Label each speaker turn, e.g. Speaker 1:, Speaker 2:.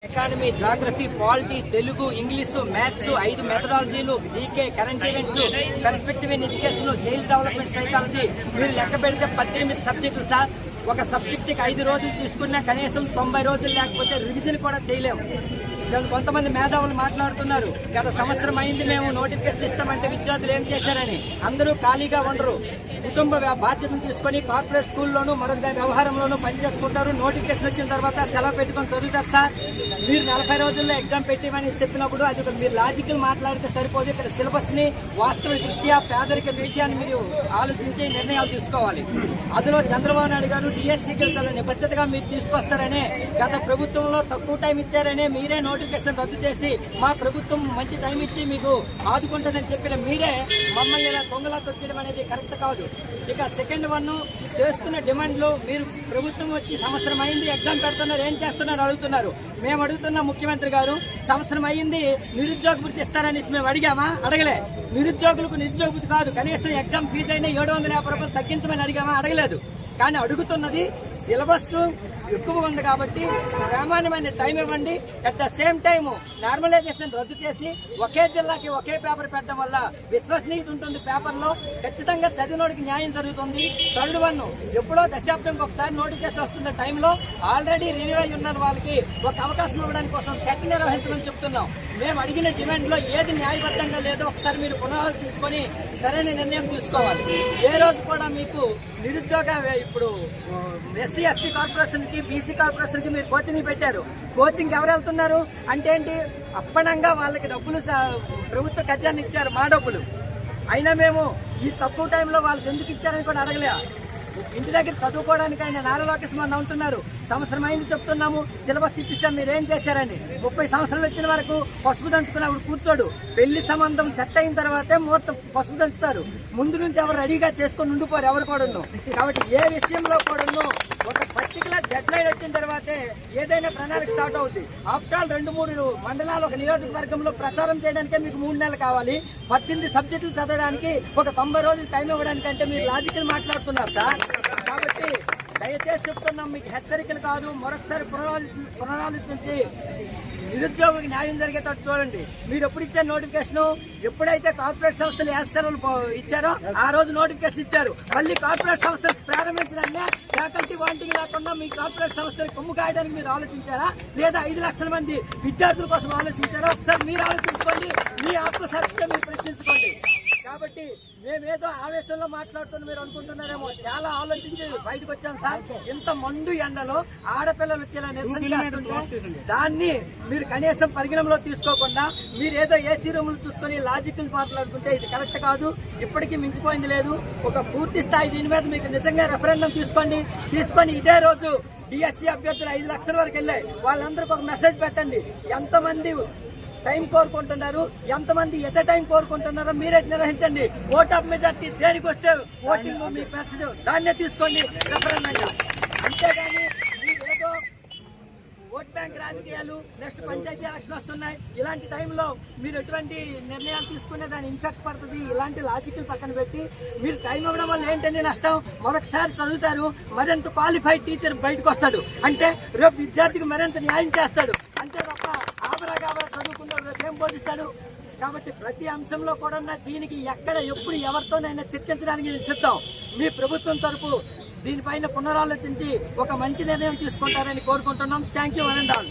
Speaker 1: Economy, geography, polity, Telugu, English, maths, 5 మెథడాలజీలు, GK, current events, perspective in education, child development psychology, మీరు లెక్క పెడితే 18 సబ్జెక్టులు సార్. ఒక సబ్జెక్టుకి 5 రోజులు తీసుకున్నా కనీసం 90 రోజులు లేకపోతే రివిజన్ కూడా చేయలేము. కొంతమంది మేధావులు మాట్లాడుతున్నారు, గత సంవత్సరం అయింది మేము నోటిఫికేషన్ ఇస్తామంటే విద్యార్థులు ఏం చేశారని. అందరూ ఖాళీగా ఉండరు, కుటుంబ బాధ్యతలు తీసుకుని కార్పొరేట్ స్కూల్లోనూ మరొక వ్యవహారంలోనూ పనిచేసుకుంటారు. నోటిఫికేషన్ వచ్చిన తర్వాత సెలవు పెట్టుకొని చదువుతారు సార్. మీరు 40 రోజుల్లో ఎగ్జామ్ పెట్టివని చెప్పినప్పుడు అది మీరు లాజికల్ మాట్లాడితే సరిపోదు. ఇక్కడ సిలబస్ ని వాస్తవ దృష్ట్యా పేదరిక విషయాన్ని మీరు ఆలోచించి నిర్ణయాలు తీసుకోవాలి. అందులో చంద్రబాబు నాయుడు గారు డిఎస్సీకి నిబద్ధతగా మీరు తీసుకొస్తారనే, గత ప్రభుత్వంలో తక్కువ టైం ఇచ్చారనే మీరే నోటిఫికేషన్ రద్దు చేసి మా ప్రభుత్వం మంచి టైం ఇచ్చి మీకు ఆదుకుంటుందని చెప్పిన మీరే మమ్మల్ని ఇలా దొంగలా తొక్కడం అనేది కరెక్ట్ కాదు. ఇక సెకండ్ వన్, చేస్తున్న డిమాండ్లు మీరు ప్రభుత్వం వచ్చి సంవత్సరం అయింది ఎగ్జామ్ పెడుతున్నారు, ఏం చేస్తున్నారు అడుగుతున్నారు. మేము అడుగుతున్న ముఖ్యమంత్రి గారు, సంవత్సరం అయింది నిరుద్యోగ వృత్తి ఇస్తారని మేము అడిగామా? అడగలే. నిరుద్యోగులకు నిరుద్యోగ వృత్తి కాదు, కనీసం ఎగ్జామ్ ఫీజు అయినా 750 రూపాయలు తగ్గించమని అడిగామా? అడగలేదు. కానీ అడుగుతున్నది సిలబస్ ఎక్కువ ఉంది కాబట్టి ప్రామాణ్యమైన టైం ఇవ్వండి. At the same time normalization రద్దు చేసి ఒకే జిల్లాకి ఒకే పేపర్ పెట్టడం వల్ల విశ్వసనీయత ఉంటుంది. పేపర్లో ఖచ్చితంగా చదివినోడికి న్యాయం జరుగుతుంది. థర్డ్ వన్, ఎప్పుడో దశాబ్దంకి ఒకసారి నోటిఫికేషన్ వస్తున్న టైంలో ఆల్రెడీ రిలీవ్ అయి ఉన్న వాళ్ళకి ఒక అవకాశం ఇవ్వడానికి కోసం టెట్ నిర్వహించమని చెప్తున్నాం. మేము అడిగిన డిమాండ్లో ఏది న్యాయబద్ధంగా లేదో ఒకసారి మీరు పునరాలోచించుకొని సరైన నిర్ణయం తీసుకోవాలి. ఏ రోజు కూడా మీకు నిరుద్యోగ, ఇప్పుడు ఎస్సీ ఎస్టీ కార్పొరేషన్ కి, బీసీ కార్పొరేషన్ కి మీరు కోచింగ్ పెట్టారు. కోచింగ్ ఎవరు వెళ్తున్నారు అంటే ఏంటి? అప్పనంగా వాళ్ళకి డబ్బులు ప్రభుత్వ ఖజానా ఇచ్చారు, మా డబ్బులు. అయినా మేము ఈ తక్కువ టైంలో వాళ్ళకి ఎందుకు ఇచ్చారని కూడా అడగలే. ఇంటి దగ్గర చదువుకోవడానికి ఆయన నారా లోకేష్ మన ఉంటున్నారు. సంవత్సరం అయింది చెప్తున్నాము, సిలబస్ ఇచ్చేసాం, మీరేం చేశారని. 30 సంవత్సరాలు వచ్చిన వరకు పసుపు దంచుకున్నప్పుడు కూర్చోడు. పెళ్లి సంబంధం సెట్ అయిన తర్వాతే ముహూర్తం పసుపు దంచుతారు. ముందు నుంచి ఎవరు రెడీగా చేసుకుని ఉండిపోరు ఎవరు కూడా. కాబట్టి ఏ విషయంలో కూడా ఒక పర్టికులర్ డెడ్ లైన్ వచ్చిన తర్వాతే ఏదైనా ప్రణాళిక స్టార్ట్ అవుతుంది. ఆఫ్టర్ ఆల్ 2-3 మండలాలు ఒక నియోజకవర్గంలో ప్రచారం చేయడానికే మీకు 3 నెలలు కావాలి. 18 సబ్జెక్టులు చదవడానికి ఒక 90 రోజులు టైం ఇవ్వడానికి అంటే మీరు లాజికల్ మాట్లాడుతున్నారు సార్. కాబట్టి దయచేసి చెప్తున్నాం, మీకు హెచ్చరికలు కాదు, మరొకసారి పునరాలోచించి నిరుద్యోగులకు న్యాయం జరిగేటట్టు చూడండి. మీరు ఎప్పుడు ఇచ్చారు నోటిఫికేషన్? ఎప్పుడైతే కార్పొరేట్ సంస్థలు యాస్టర్లు ఇచ్చారో ఆ రోజు నోటిఫికేషన్ ఇచ్చారు. మళ్ళీ కార్పొరేట్ సంస్థలు ప్రారంభించడాన్ని ఫ్యాకల్టీ వాంటింగ్ లేకుండా మీ కార్పొరేట్ సంస్థలు కొమ్ము కాయడానికి మీరు ఆలోచించారా? లేదా 5 లక్షల మంది విద్యార్థుల కోసం ఆలోచించారా? ఒకసారి మీరు ఆలోచించుకోండి, మీ ఆత్మసాక్షిగా మీరు ప్రశ్నించుకోండి. కాబట్టి మేమేదో ఆవేశంలో మాట్లాడుతున్న మీరు అనుకుంటున్నారేమో, చాలా ఆలోచించి బయటకు వచ్చాం సార్. ఇంత మండు ఎండలో ఆడపిల్లలు వచ్చేలా నిరసన చేస్తుంటే దాన్ని మీరు కనీసం పరిగణనలో తీసుకోకుండా మీరు ఏదో ఏసీ రూములు చూసుకుని లాజికల్ మాట్లాడుతుంటే ఇది కరెక్ట్ కాదు. ఇప్పటికీ మించిపోయింది లేదు. ఒక పూర్తి స్థాయి దీని మీద మీకు నిజంగా రెఫరెండం తీసుకొని ఇదే రోజు డిఎస్సీ అభ్యర్థులు 5 లక్షల వరకు వెళ్ళాయి. వాళ్ళందరికీ ఒక మెసేజ్ పెట్టండి. ఎంతమంది టైం కోరుకుంటున్నారు, ఎంతమంది ఎట్ టైం కోరుకుంటున్నారో మీరే నిర్వహించండి. ఓట్ ఆఫ్ మెజార్టీ దేనికి వస్తే ఓటింగ్ మీ పర్సెంట్ దాన్నే తీసుకోండి రెఫరెండంగా. అంతేగాని మీరేదో ఓట్ బ్యాంక్ రాజకీయాలు, నెక్స్ట్ పంచాయతీ ఎలక్షన్ వస్తున్నాయి, ఇలాంటి టైంలో మీరు ఎటువంటి నిర్ణయాలు తీసుకునే దాని ఇంపాక్ట్ పడుతుంది. ఇలాంటి లాజికల్ పక్కన పెట్టి మీరు టైం ఇవ్వడం వల్ల ఏంటంటే నష్టం? మరొకసారి చదువుతారు, మరింత క్వాలిఫైడ్ టీచర్ బయటకు వస్తాడు, అంటే రేపు విద్యార్థికి మరింత న్యాయం చేస్తాడు. అంతే తప్ప ఆబరా చదువుకుంటాడు, రేపు ఏం బోధిస్తాడు? కాబట్టి ప్రతి అంశంలో కూడా దీనికి ఎక్కడ ఎప్పుడు ఎవరితోనైనా చర్చించడానికి సిద్ధం. మీ ప్రభుత్వం తరపు దీనిపైన పునరాలోచించి ఒక మంచి నిర్ణయం తీసుకుంటారని కోరుకుంటున్నాం. Thank you one and all.